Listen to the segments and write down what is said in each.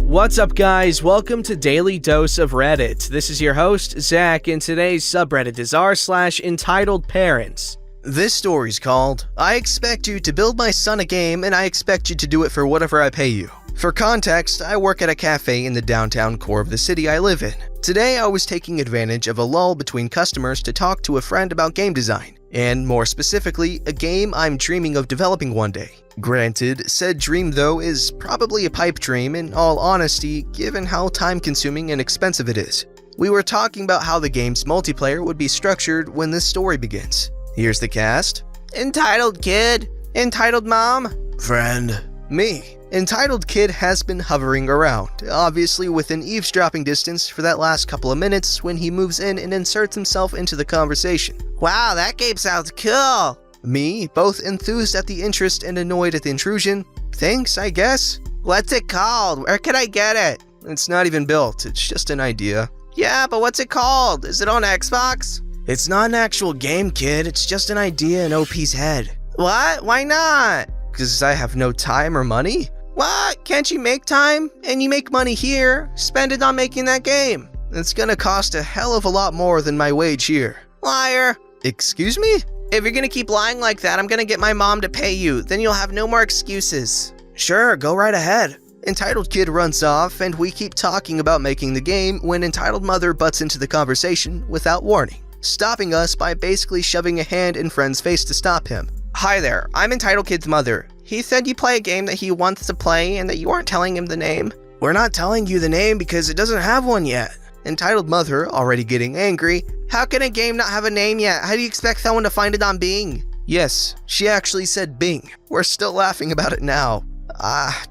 What's up, guys? Welcome to Daily Dose of Reddit. This is your host, Zach, and today's subreddit is r/EntitledParents. This story's called, I expect you to build my son a game and I expect you to do it for whatever I pay you. For context, I work at a cafe in the downtown core of the city I live in. Today I was taking advantage of a lull between customers to talk to a friend about game design, and more specifically, a game I'm dreaming of developing one day. Granted, said dream though is probably a pipe dream in all honesty, given how time-consuming and expensive it is. We were talking about how the game's multiplayer would be structured when this story begins. Here's the cast. Entitled Kid. Entitled Mom. Friend. Me. Entitled Kid has been hovering around, obviously within eavesdropping distance for that last couple of minutes when he moves in and inserts himself into the conversation. Wow, that game sounds cool. Me, both enthused at the interest and annoyed at the intrusion. Thanks, I guess. What's it called? Where can I get it? It's not even built, it's just an idea. Yeah, but what's it called? Is it on Xbox? It's not an actual game, kid. It's just an idea in OP's head. What? Why not? Because I have no time or money? What? Can't you make time? And you make money here. Spend it on making that game. It's gonna cost a hell of a lot more than my wage here. Liar. Excuse me? If you're gonna keep lying like that, I'm gonna get my mom to pay you. Then you'll have no more excuses. Sure, go right ahead. Entitled Kid runs off, and we keep talking about making the game when Entitled Mother butts into the conversation without warning, stopping us by basically shoving a hand in friend's face to stop him. Hi there, I'm Entitled Kid's mother. He said you play a game that he wants to play and that you aren't telling him the name. We're not telling you the name because it doesn't have one yet. Entitled Mother, already getting angry. How can a game not have a name yet? How do you expect someone to find it on Bing? Yes, she actually said Bing. We're still laughing about it now.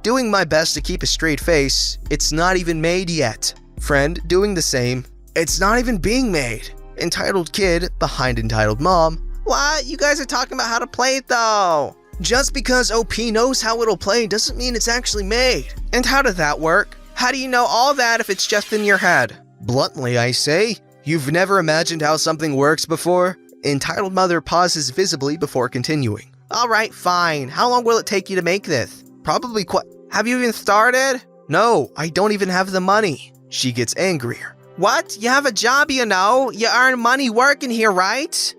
Doing my best to keep a straight face. It's not even made yet. Friend, doing the same. It's not even being made. Entitled Kid, behind Entitled Mom. What? You guys are talking about how to play it though. Just because OP knows how it'll play doesn't mean it's actually made. And how does that work? How do you know all that if it's just in your head? Bluntly, I say, you've never imagined how something works before? Entitled Mother pauses visibly before continuing. Alright, fine. How long will it take you to make this? Probably quite. Have you even started? No, I don't even have the money. She gets angrier. What? You have a job, you know? You earn money working here, right?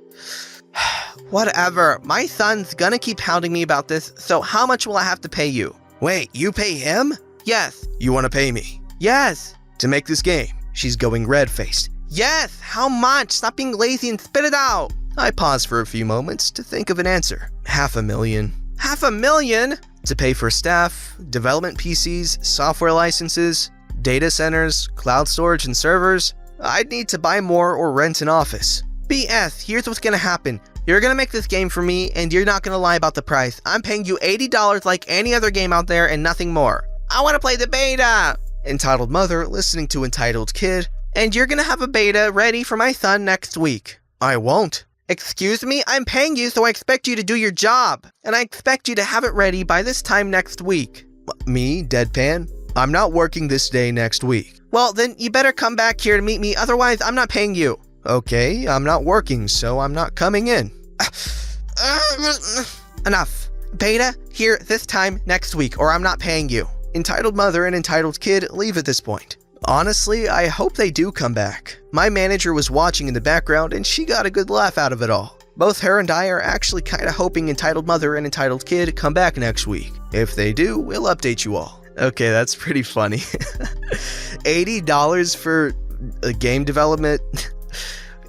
Whatever. My son's gonna keep hounding me about this, so how much will I have to pay you? Wait, you pay him? Yes. You wanna pay me? Yes. To make this game? She's going red-faced. Yes! How much? Stop being lazy and spit it out! I pause for a few moments to think of an answer. $500,000. $500,000? To pay for staff, development PCs, software licenses, data centers, cloud storage and servers. I'd need to buy more or rent an office. BS, here's what's gonna happen. You're gonna make this game for me, and you're not gonna lie about the price. I'm paying you $80 like any other game out there and nothing more. I wanna play the beta! Entitled Mother listening to Entitled Kid. And you're gonna have a beta ready for my son next week. I won't. Excuse me? I'm paying you, so I expect you to do your job. And I expect you to have it ready by this time next week. Me, deadpan? I'm not working this day next week. Well, then you better come back here to meet me, otherwise I'm not paying you. Okay, I'm not working, so I'm not coming in. Enough. Beta, here this time next week, or I'm not paying you. Entitled Mother and Entitled Kid leave at this point. Honestly, I hope they do come back. My manager was watching in the background and she got a good laugh out of it all. Both her and I are actually kinda hoping Entitled Mother and Entitled Kid come back next week. If they do, we'll update you all. Okay, that's pretty funny. $80 for a game development?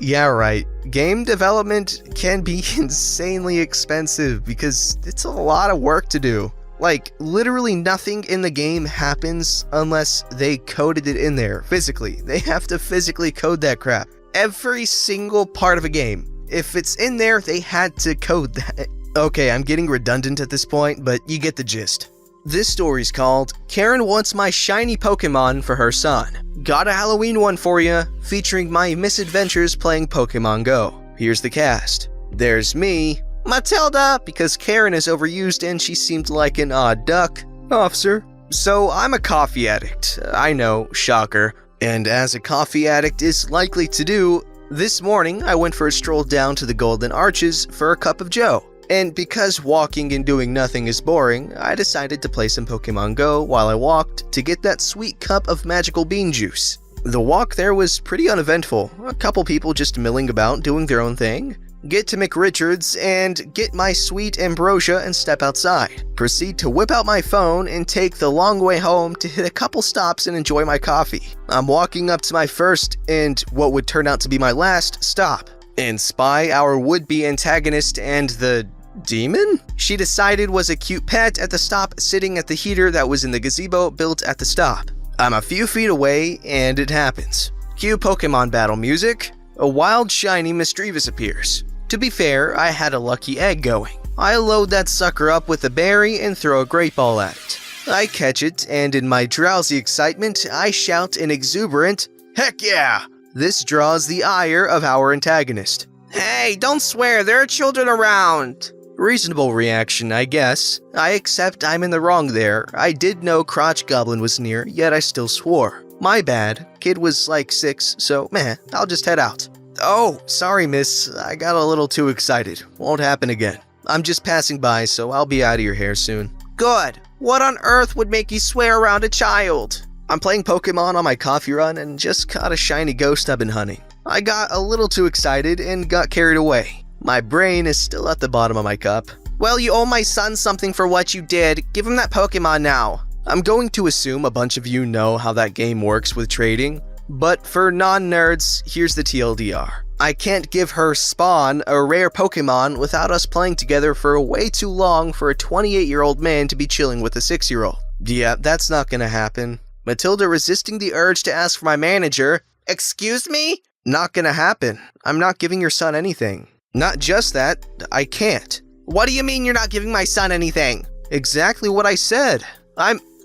Yeah, right. Game development can be insanely expensive because it's a lot of work to do. Like, literally nothing in the game happens unless they coded it in there, physically. They have to physically code that crap. Every single part of a game. If it's in there, they had to code that. Okay, I'm getting redundant at this point, but you get the gist. This story's called, Karen Wants My Shiny Pokemon for Her Son. Got a Halloween one for you, featuring my misadventures playing Pokemon Go. Here's the cast. There's me, Matilda, because Karen is overused and she seemed like an odd duck. Officer. So I'm a coffee addict. I know, shocker. And as a coffee addict is likely to do, this morning I went for a stroll down to the Golden Arches for a cup of joe. And because walking and doing nothing is boring, I decided to play some Pokemon Go while I walked to get that sweet cup of magical bean juice. The walk there was pretty uneventful, a couple people just milling about doing their own thing. Get to McRichard's and get my sweet ambrosia and step outside. Proceed to whip out my phone and take the long way home to hit a couple stops and enjoy my coffee. I'm walking up to my first and what would turn out to be my last stop and spy our would-be antagonist and the demon she decided was a cute pet at the stop sitting at the heater that was in the gazebo built at the stop. I'm a few feet away and it happens. Cue Pokemon battle music. A wild shiny Misdreavus appears. To be fair, I had a lucky egg going. I load that sucker up with a berry and throw a great ball at it. I catch it, and in my drowsy excitement, I shout an exuberant, "Heck yeah!" This draws the ire of our antagonist. "Hey, don't swear, there are children around!" Reasonable reaction, I guess. I accept I'm in the wrong there. I did know Crotch Goblin was near, yet I still swore. My bad. Kid was like 6, so meh, I'll just head out. "Oh, sorry miss, I got a little too excited. Won't happen again. I'm just passing by, so I'll be out of your hair soon." "Good. What on earth would make you swear around a child?" "I'm playing Pokemon on my coffee run and just caught a shiny ghost I've been hunting. I got a little too excited and got carried away. My brain is still at the bottom of my cup." "Well, you owe my son something for what you did. Give him that Pokemon now." I'm going to assume a bunch of you know how that game works with trading. But for non-nerds, here's the TLDR. I can't give her Spawn, a rare Pokemon, without us playing together for way too long for a 28-year-old man to be chilling with a 6-year-old. Yeah, that's not gonna happen. Matilda resisting the urge to ask for my manager. "Excuse me?" Not gonna happen. I'm not giving your son anything. Not just that, I can't. "What do you mean you're not giving my son anything?" Exactly what I said.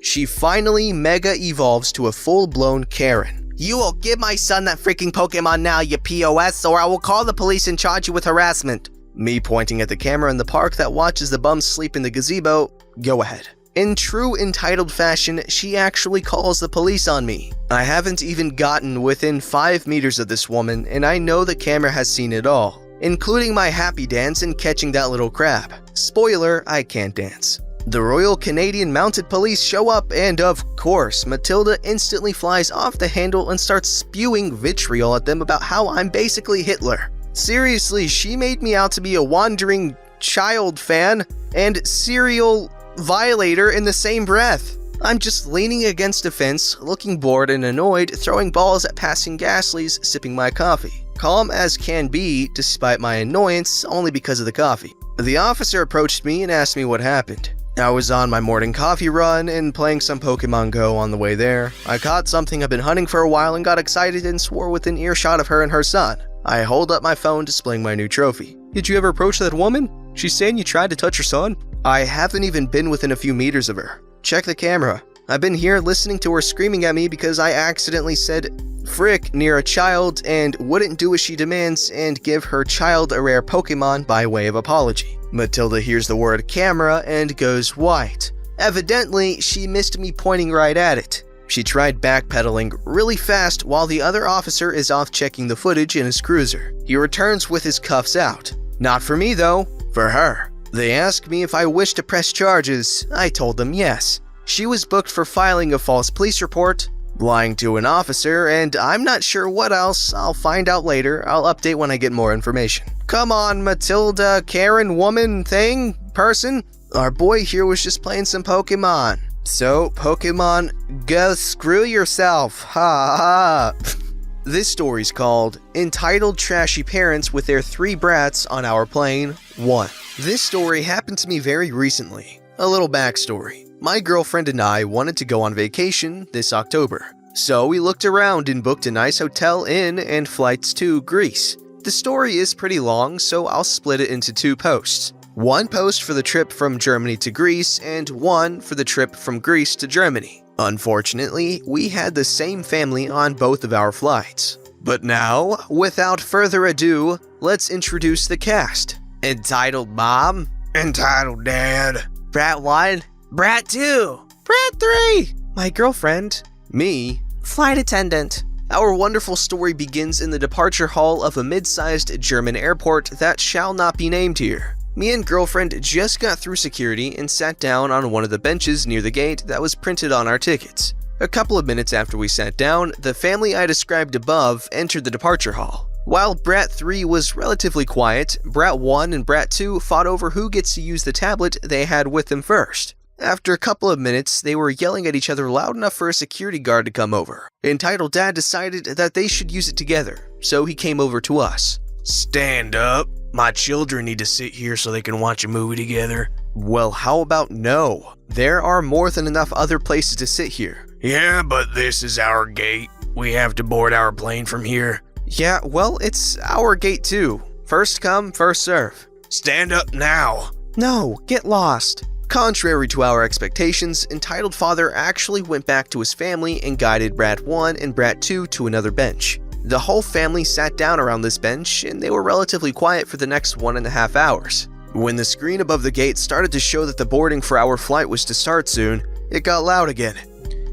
She finally mega evolves to a full-blown Karen. "You will give my son that freaking Pokemon now, you POS, or I will call the police and charge you with harassment." Me pointing at the camera in the park that watches the bums sleep in the gazebo. Go ahead. In true entitled fashion, she actually calls the police on me. I haven't even gotten within 5 meters of this woman, and I know the camera has seen it all, including my happy dance and catching that little crab. Spoiler, I can't dance. The Royal Canadian Mounted Police show up and, of course, Matilda instantly flies off the handle and starts spewing vitriol at them about how I'm basically Hitler. Seriously, she made me out to be a wandering child fan and serial violator in the same breath. I'm just leaning against a fence, looking bored and annoyed, throwing balls at passing Gaslies, sipping my coffee. Calm as can be, despite my annoyance, only because of the coffee. The officer approached me and asked me what happened. I was on my morning coffee run and playing some Pokemon Go on the way there. I caught something I've been hunting for a while and got excited and swore within earshot of her and her son. I hold up my phone displaying my new trophy. "Did you ever approach that woman? She's saying you tried to touch her son?" I haven't even been within a few meters of her. Check the camera. I've been here listening to her screaming at me because I accidentally said frick near a child and wouldn't do as she demands and give her child a rare Pokemon by way of apology. Matilda hears the word camera and goes white. Evidently, she missed me pointing right at it. She tried backpedaling really fast while the other officer is off checking the footage in his cruiser. He returns with his cuffs out. Not for me though, for her. They asked me if I wished to press charges. I told them yes. She was booked for filing a false police report, lying to an officer, and I'm not sure what else. I'll find out later. I'll update when I get more information. Come on, Matilda, Karen, woman, thing, person. Our boy here was just playing some Pokemon. So, Pokemon, go screw yourself. Ha ha. This story's called Entitled Trashy Parents with Their 3 Brats on Our Plane 1. This story happened to me very recently. A little backstory. My girlfriend and I wanted to go on vacation this October. So we looked around and booked a nice hotel inn and flights to Greece. The story is pretty long, so I'll split it into 2 posts. One post for the trip from Germany to Greece and one for the trip from Greece to Germany. Unfortunately, we had the same family on both of our flights. But now, without further ado, let's introduce the cast. Entitled Mom, Entitled Dad, Brat 1, Brat 2, Brat 3, my girlfriend, me, flight attendant. Our wonderful story begins in the departure hall of a mid-sized German airport that shall not be named here. Me and girlfriend just got through security and sat down on one of the benches near the gate that was printed on our tickets. A couple of minutes after we sat down, the family I described above entered the departure hall. While Brat 3 was relatively quiet, Brat 1 and Brat 2 fought over who gets to use the tablet they had with them first. After a couple of minutes, they were yelling at each other loud enough for a security guard to come over. Entitled Dad decided that they should use it together, so he came over to us. Stand up. My children need to sit here so they can watch a movie together. Well, how about no? There are more than enough other places to sit here. Yeah, but this is our gate. We have to board our plane from here. Yeah, well, it's our gate too. First come, first serve. Stand up now. No, get lost. Contrary to our expectations, Entitled Father actually went back to his family and guided Brat 1 and Brat 2 to another bench. The whole family sat down around this bench, and they were relatively quiet for the next 1.5 hours. When the screen above the gate started to show that the boarding for our flight was to start soon, it got loud again.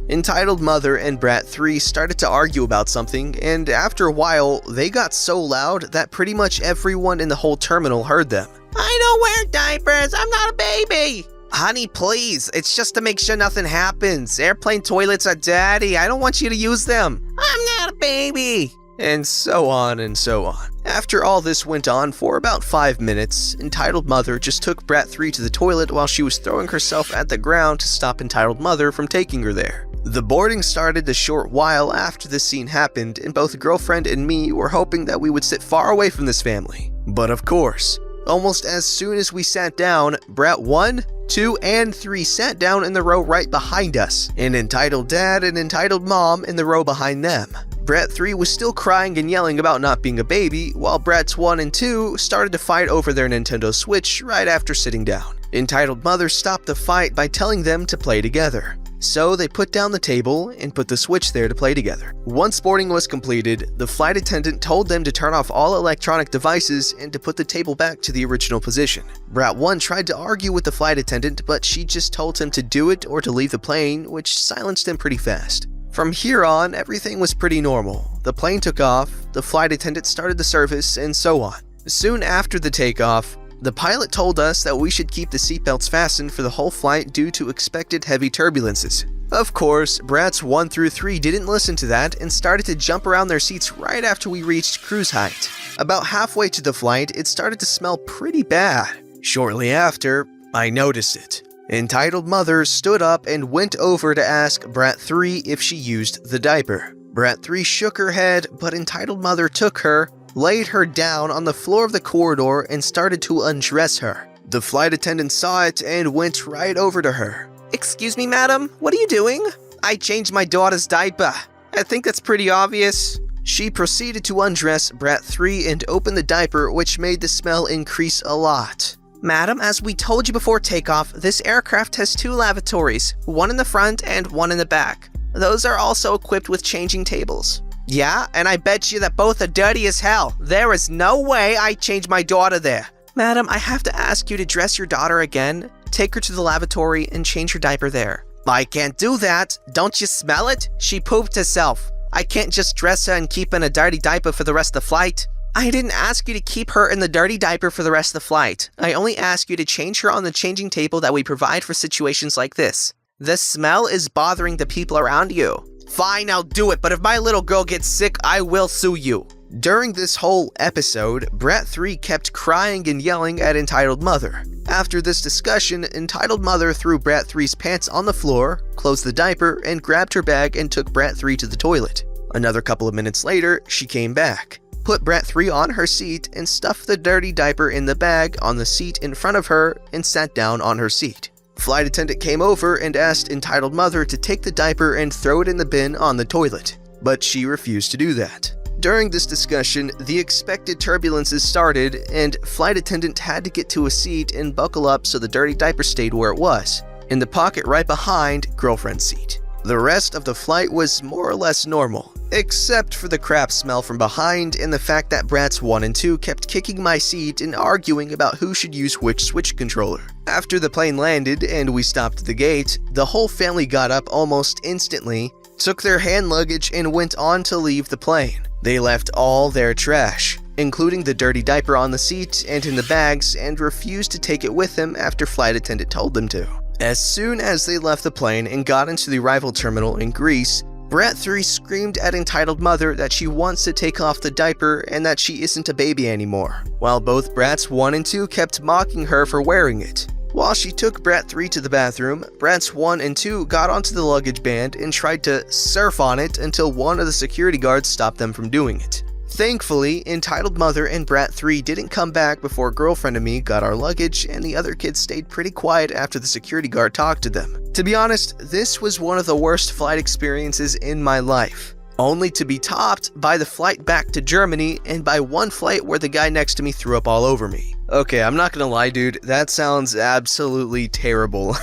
Entitled Mother and Brat 3 started to argue about something, and after a while, they got so loud that pretty much everyone in the whole terminal heard them. I don't wear diapers, I'm not a baby! Honey, please, it's just to make sure nothing happens. Airplane toilets are dirty, I don't want you to use them. I'm not a baby! And so on and so on. After all this went on for about 5 minutes, Entitled Mother just took Brat 3 to the toilet while she was throwing herself at the ground to stop Entitled Mother from taking her there. The boarding started a short while after this scene happened, and both girlfriend and me were hoping that we would sit far away from this family. But of course, almost as soon as we sat down, Brat 1, 2, and 3 sat down in the row right behind us, and Entitled Dad and Entitled Mom in the row behind them. Brat 3 was still crying and yelling about not being a baby, while Brats 1 and 2 started to fight over their Nintendo Switch right after sitting down. Entitled Mother stopped the fight by telling them to play together. So they put down the table and put the Switch there to play together. Once boarding was completed, the flight attendant told them to turn off all electronic devices and to put the table back to the original position. Brat 1 tried to argue with the flight attendant, but she just told him to do it or to leave the plane, which silenced him pretty fast. From here on, everything was pretty normal. The plane took off, the flight attendant started the service, and so on. Soon after the takeoff, the pilot told us that we should keep the seatbelts fastened for the whole flight due to expected heavy turbulences. Of course, Brats 1 through 3 didn't listen to that and started to jump around their seats right after we reached cruise height. About halfway to the flight, it started to smell pretty bad. Shortly after, I noticed it. Entitled Mother stood up and went over to ask Brat 3 if she used the diaper. Brat 3 shook her head, but Entitled Mother took her, laid her down on the floor of the corridor, and started to undress her. The flight attendant saw it and went right over to her. Excuse me, madam, what are you doing? I changed my daughter's diaper. I think that's pretty obvious. She proceeded to undress Brat 3 and open the diaper, which made the smell increase a lot. Madam, as we told you before takeoff, this aircraft has 2 lavatories, one in the front and one in the back. Those are also equipped with changing tables. Yeah, and I bet you that both are dirty as hell. There is no way I changed my daughter there. Madam, I have to ask you to dress your daughter again, take her to the lavatory, and change her diaper there. I can't do that. Don't you smell it? She pooped herself. I can't just dress her and keep her in a dirty diaper for the rest of the flight. I didn't ask you to keep her in the dirty diaper for the rest of the flight. I only asked you to change her on the changing table that we provide for situations like this. The smell is bothering the people around you. Fine, I'll do it, but if my little girl gets sick, I will sue you. During this whole episode, Brat 3 kept crying and yelling at Entitled Mother. After this discussion, Entitled Mother threw Brat 3's pants on the floor, closed the diaper, and grabbed her bag and took Brat 3 to the toilet. Another couple of minutes later, she came back, put Brat 3 on her seat, and stuffed the dirty diaper in the bag on the seat in front of her and sat down on her seat. Flight attendant came over and asked Entitled Mother to take the diaper and throw it in the bin on the toilet, but she refused to do that. During this discussion, the expected turbulences started, and flight attendant had to get to a seat and buckle up so the dirty diaper stayed where it was, in the pocket right behind girlfriend's seat. The rest of the flight was more or less normal, except for the crap smell from behind and the fact that Brats 1 and 2 kept kicking my seat and arguing about who should use which Switch controller. After the plane landed and we stopped at the gate, the whole family got up almost instantly, took their hand luggage, and went on to leave the plane. They left all their trash. including the dirty diaper on the seat and in the bags, and refused to take it with him after flight attendant told them to. As soon as they left the plane and got into the arrival terminal in Greece, Brat 3 screamed at entitled mother that she wants to take off the diaper and that she isn't a baby anymore, while both Brats 1 and 2 kept mocking her for wearing it. While she took Brat 3 to the bathroom, Brats 1 and 2 got onto the luggage band and tried to surf on it until one of the security guards stopped them from doing it. Thankfully, entitled mother and Brat 3 didn't come back before girlfriend and me got our luggage, and the other kids stayed pretty quiet after the security guard talked to them. To be honest, this was one of the worst flight experiences in my life, only to be topped by the flight back to Germany and by one flight where the guy next to me threw up all over me. Okay, I'm not gonna lie, dude, that sounds absolutely terrible.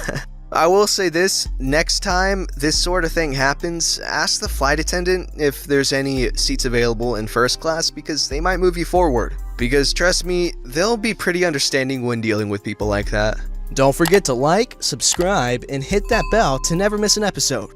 I will say this, next time this sort of thing happens, ask the flight attendant if there's any seats available in first class, because they might move you forward. Because trust me, they'll be pretty understanding when dealing with people like that. Don't forget to like, subscribe, and hit that bell to never miss an episode.